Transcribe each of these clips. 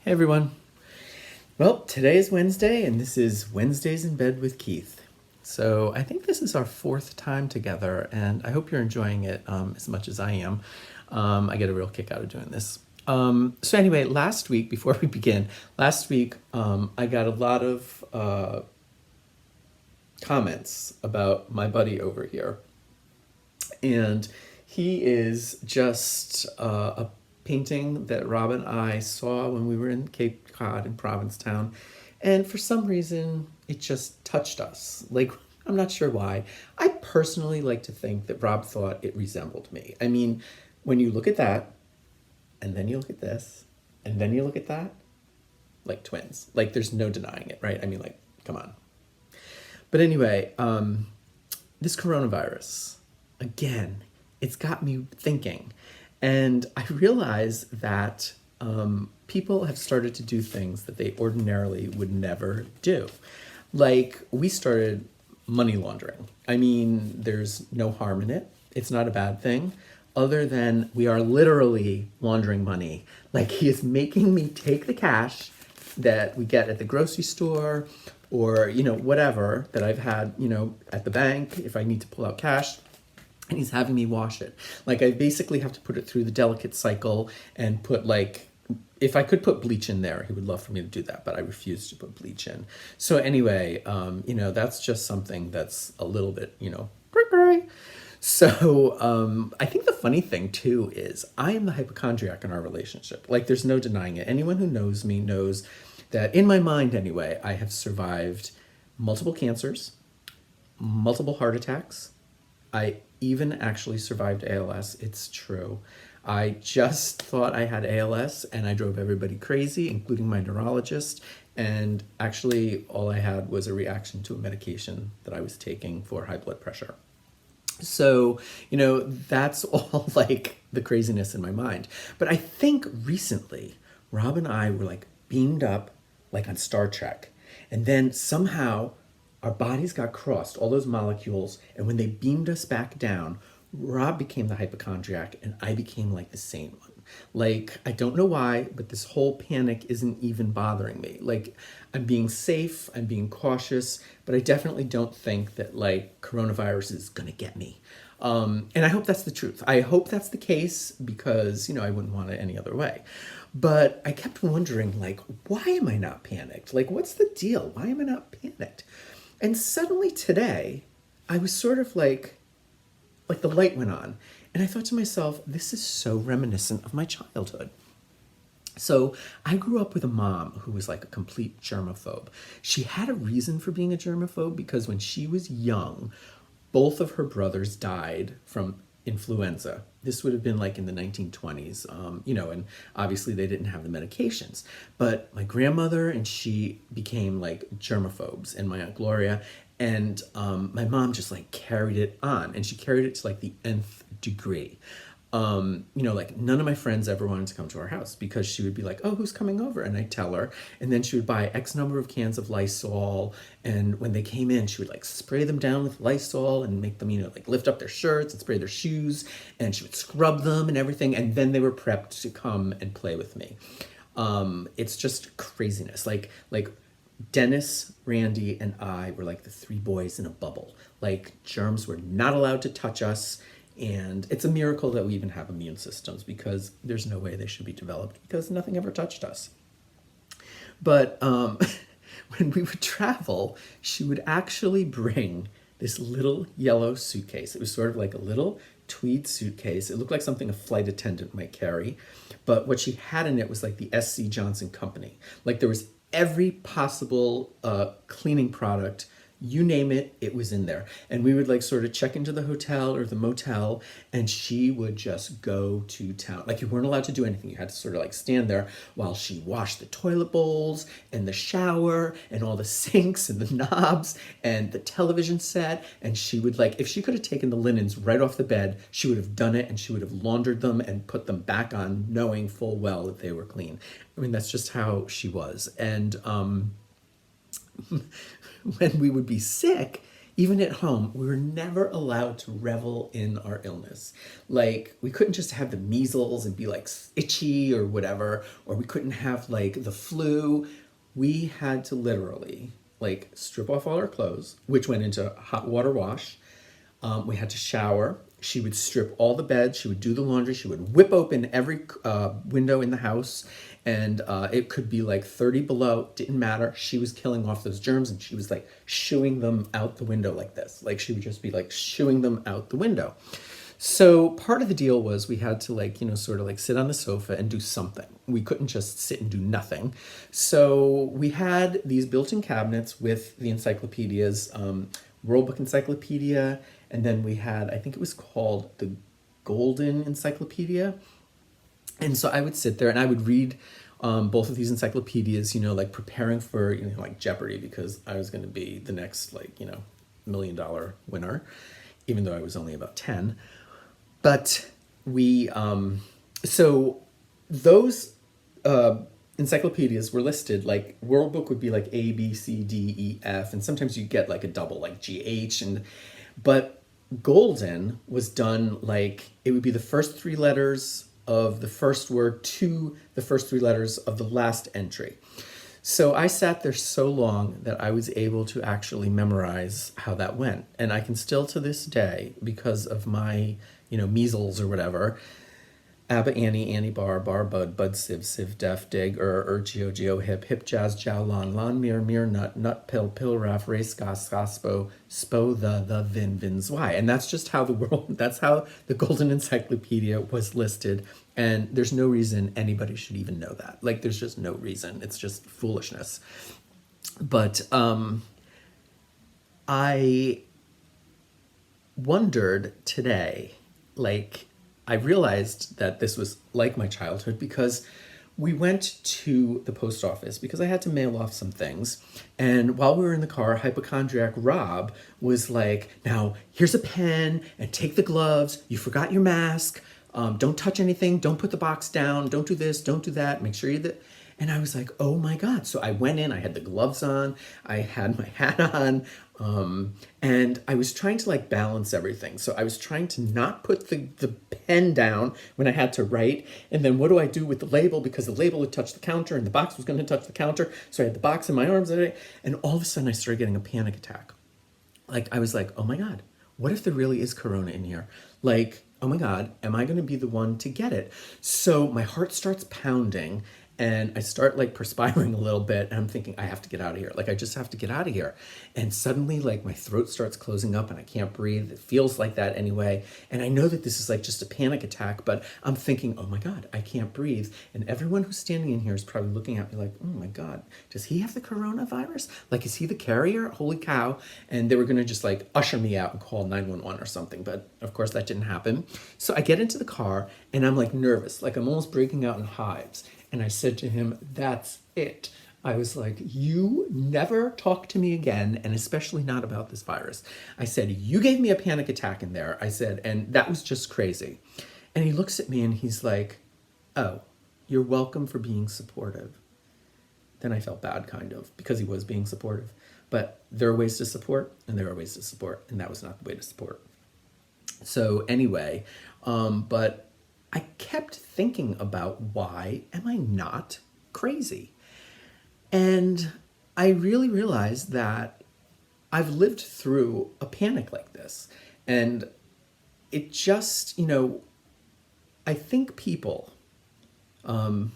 Hey everyone. Well, today is Wednesday, and this is Wednesdays in Bed with Keith. So I think this is our fourth time together, and I hope you're enjoying it as much as I am. I get a real kick out of doing this. So anyway, last week, before we begin, last week I got a lot of comments about my buddy over here. And he is just a painting that Rob and I saw when we were in Cape Cod in Provincetown. And for some reason, it just touched us. Like, I'm not sure why. I personally like to think that Rob thought it resembled me. I mean, when you look at that, and then you look at this, and then you look at that, like twins. Like, there's no denying it, right? I mean, like, come on. But anyway, this coronavirus, again, it's got me thinking. And I realize that people have started to do things that they ordinarily would never do. Like, we started money laundering. I mean, there's no harm in it. It's not a bad thing, other than we are literally laundering money. Like, he is making me take the cash that we get at the grocery store or, whatever that I've had, at the bank if I need to pull out cash. And he's having me wash it. Like, I basically have to put it through the delicate cycle and put, like, if I could put bleach in there, he would love for me to do that, but I refuse to put bleach in. So anyway, that's just something that's a little bit, cray. So I think the funny thing too is I am the hypochondriac in our relationship. Like, there's no denying it. Anyone who knows me knows that in my mind anyway, I have survived multiple cancers, multiple heart attacks. I even actually survived ALS. It's true. I just thought I had ALS and I drove everybody crazy, including my neurologist. And actually, all I had was a reaction to a medication that I was taking for high blood pressure. So, that's all like the craziness in my mind. But I think recently, Rob and I were like beamed up like on Star Trek. And then somehow our bodies got crossed, all those molecules, and when they beamed us back down, Rob became the hypochondriac and I became like the sane one. Like, I don't know why, but this whole panic isn't even bothering me. Like, I'm being safe, I'm being cautious, but I definitely don't think that like coronavirus is gonna get me. And I hope that's the truth. I hope that's the case because, I wouldn't want it any other way. But I kept wondering, like, why am I not panicked? Like, what's the deal? Why am I not panicked? And suddenly today, I was sort of like the light went on. And I thought to myself, this is so reminiscent of my childhood. So I grew up with a mom who was like a complete germaphobe. She had a reason for being a germaphobe because when she was young, both of her brothers died from influenza. This would have been like in the 1920s, and obviously they didn't have the medications. But my grandmother and she became like germaphobes, and my Aunt Gloria, and my mom just like carried it on, and she carried it to like the nth degree. Like none of my friends ever wanted to come to our house because she would be like, oh, who's coming over? And I'd tell her. And then she would buy X number of cans of Lysol. And when they came in, she would like spray them down with Lysol and make them, like lift up their shirts and spray their shoes. And she would scrub them and everything. And then they were prepped to come and play with me. It's just craziness. Like Dennis, Randy, and I were like the three boys in a bubble. Like, germs were not allowed to touch us. And it's a miracle that we even have immune systems because there's no way they should be developed because nothing ever touched us. But when we would travel, she would actually bring this little yellow suitcase. It was sort of like a little tweed suitcase. It looked like something a flight attendant might carry. But what she had in it was like the S.C. Johnson Company. Like, there was every possible cleaning product, you name it, it was in there. And we would like sort of check into the hotel or the motel and she would just go to town. Like, you weren't allowed to do anything. You had to sort of like stand there while she washed the toilet bowls and the shower and all the sinks and the knobs and the television set. And she would like, if she could have taken the linens right off the bed, she would have done it and she would have laundered them and put them back on knowing full well that they were clean. I mean, that's just how she was. And when we would be sick, even at home, we were never allowed to revel in our illness. Like, we couldn't just have the measles and be like itchy or whatever, or we couldn't have like the flu. We had to literally like strip off all our clothes, which went into hot water wash. We had to shower. She would strip all the beds. She would do the laundry. She would whip open every window in the house. And it could be like 30 below. Didn't matter. She was killing off those germs and she was like shooing them out the window like this. Like she would just be like shooing them out the window. So part of the deal was we had to like, sort of like sit on the sofa and do something. We couldn't just sit and do nothing. So we had these built-in cabinets with the encyclopedias, World Book Encyclopedia, and then we had, I think it was called the Golden Encyclopedia. And so I would sit there and I would read both of these encyclopedias, like preparing for, like Jeopardy, because I was going to be the next, like, $1 million winner, even though I was only about 10. But so those encyclopedias were listed, like World Book would be like A, B, C, D, E, F, and sometimes you get like a double, like G, H, but Golden was done like, it would be the first three letters of the first word to the first three letters of the last entry. So I sat there so long that I was able to actually memorize how that went. And I can still to this day, because of my, measles or whatever, Abba, Annie, Annie, Bar, Bar, Bud, Bud, Siv, Def, Dig, Geo, Geo, Hip, Jazz, Jow, Lon, Mir, Nut, Pill, Raff, Race, Spo, the, Vin, Zwei. And that's just how that's how the Golden Encyclopedia was listed. And there's no reason anybody should even know that. Like, there's just no reason. It's just foolishness. But I wondered today, like, I realized that this was like my childhood because we went to the post office because I had to mail off some things. And while we were in the car, Hypochondriac Rob was like, now here's a pen and take the gloves. You forgot your mask. Don't touch anything. Don't put the box down. Don't do this. Don't do that. Make sure you do that. And I was like, oh my God. So I went in, I had the gloves on, I had my hat on, and I was trying to like balance everything. So I was trying to not put the pen down when I had to write. And then what do I do with the label? Because the label would touch the counter and the box was going to touch the counter. So I had the box in my arms, and all of a sudden I started getting a panic attack. Like, I was like, oh my God, what if there really is corona in here? Like, oh my God, am I going to be the one to get it? So my heart starts pounding and I start like perspiring a little bit and I'm thinking, I have to get out of here. Like, I just have to get out of here. And suddenly like my throat starts closing up and I can't breathe. It feels like that anyway. And I know that this is like just a panic attack, but I'm thinking, oh my God, I can't breathe. And everyone who's standing in here is probably looking at me like, oh my God, does he have the coronavirus? Like, is he the carrier? Holy cow. And they were going to just like usher me out and call 911 or something. But of course that didn't happen. So I get into the car and I'm like nervous, like I'm almost breaking out in hives. And I said to him, that's it. I was like, you never talk to me again, and especially not about this virus. I said, you gave me a panic attack in there. I said, and that was just crazy. And he looks at me and he's like, oh, you're welcome for being supportive. Then I felt bad, kind of, because he was being supportive. But there are ways to support, and there are ways to support, and that was not the way to support. So anyway, but I kept thinking about, why am I not crazy? And I really realized that I've lived through a panic like this. And it just, I think people are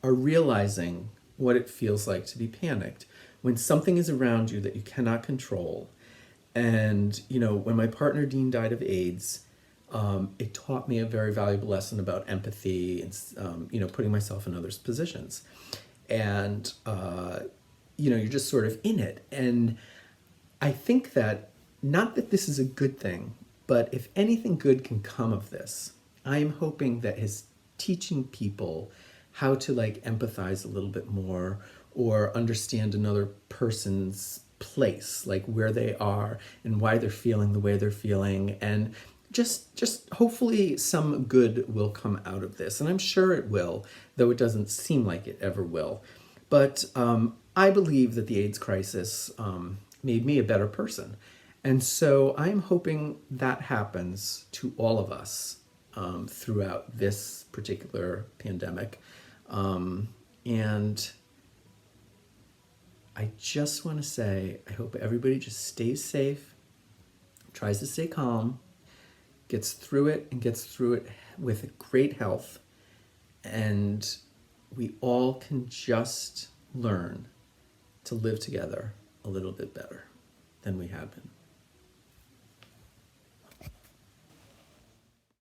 realizing what it feels like to be panicked when something is around you that you cannot control. And, when my partner Dean died of AIDS, it taught me a very valuable lesson about empathy and, putting myself in others' positions. And, you're just sort of in it. And I think that, not that this is a good thing, but if anything good can come of this, I am hoping that his teaching people how to like empathize a little bit more or understand another person's place, like where they are and why they're feeling the way they're feeling, and just hopefully some good will come out of this. And I'm sure it will, though it doesn't seem like it ever will. But I believe that the AIDS crisis made me a better person. And so I'm hoping that happens to all of us throughout this particular pandemic. And I just want to say, I hope everybody just stays safe, tries to stay calm, gets through it and gets through it with great health. And we all can just learn to live together a little bit better than we have been.